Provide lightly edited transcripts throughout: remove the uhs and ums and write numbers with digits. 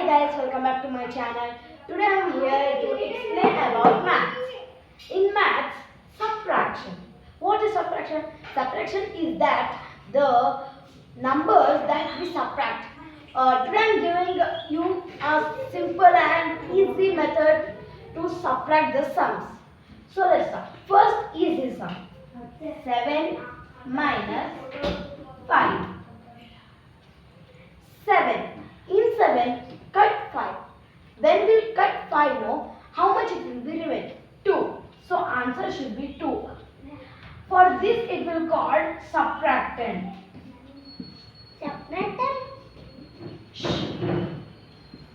guys, welcome back to my channel. Today I am here to explain about maths. In maths, subtraction. What is subtraction? Subtraction is that the numbers that we subtract. Today I am giving you a simple and easy method to subtract the sums. So let's start. First easy sum. 7 minus 5. 7. In 7, cut 5. When we cut 5, no, how much it will be remain? 2. So answer should be 2. For this it will called subtractant. Subtractant?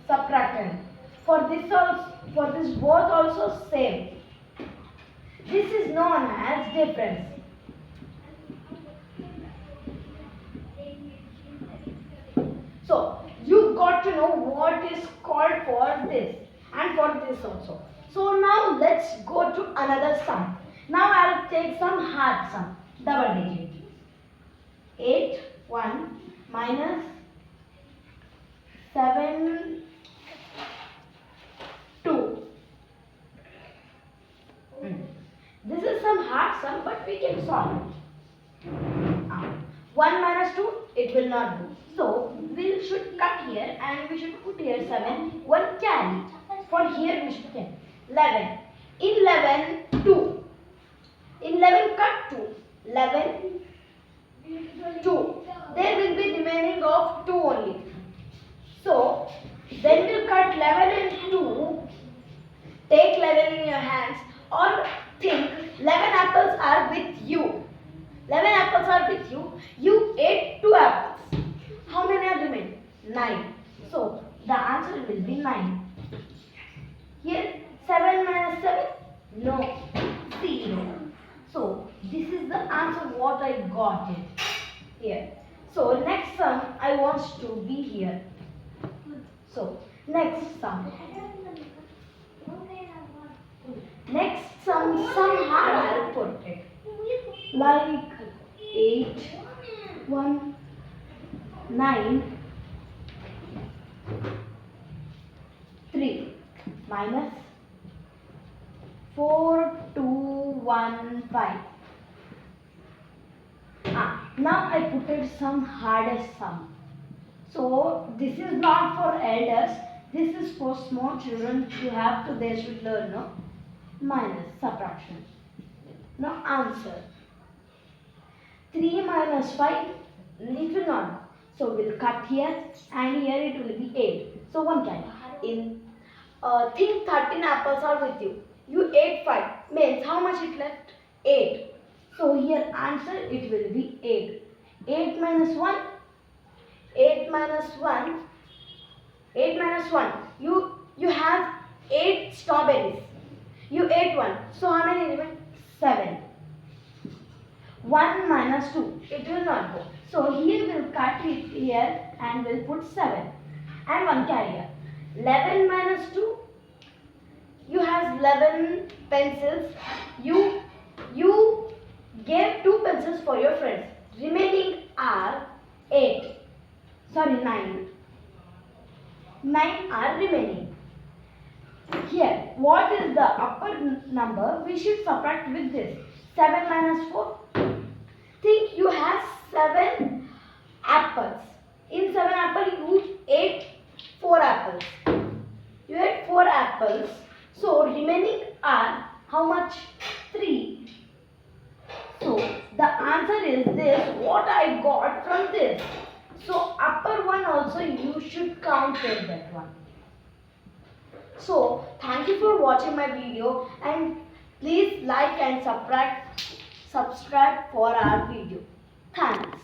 Subtractant. For this both also same. This is known as difference. So you got to know what is called for this and for this also. So now let's go to another sum. Now I'll take some hard sum, double digit. 8, 1 minus 7, 2. This is some hard sum, but we can solve it. 1 minus 2, it will not do. So we should cut here and we should put here 7. 1 carry. For here we should 10. 11. In 11, 2. In 11, cut 2. 11, 2. There will be remaining of 2 only. So when we cut 11 and 2, take 11 in your hands or think 11 apples are with you. 11 apples are with you. You ate 2 apples. How many are remaining? 9. So the answer will be 9. Here 7 minus 7? No. 0. So this is the answer what I got it here. So next sum I want to be here. So next sum. Next sum hard I'll put it. Like 8, 1, 9, 3 minus 4, 2, 1, 5. Now I put it some hardest sum. So this is not for elders. This is for small children. They should learn, no? Minus subtraction. Now answer. 3 minus 5, it will not. So we'll cut here and here it will be 8. So 1 carry. Think 13 apples are with you. You ate 5. Means how much it left? 8. So here answer it will be 8. 8 minus 1. 8 minus 1. 8 minus 1. You have 8 strawberries. You ate 1. So how many remain? 7. 1 minus 2. It will not go. So here we'll cut it here and we'll put 7. And 1 carrier. 11 minus 2. You have 11 pencils. You gave 2 pencils for your friends. Remaining are 8. Sorry, 9. 9 are remaining. Here, what is the upper number? We should subtract with this. 7 minus 4. Think you have 7 apples. In 7 apples, you ate 4 apples. You ate 4 apples. So, remaining are how much? 3. So, the answer is this. What I got from this. So, upper one also you should count in that one. So, thank you for watching my video and please like and subscribe for our video. Thanks.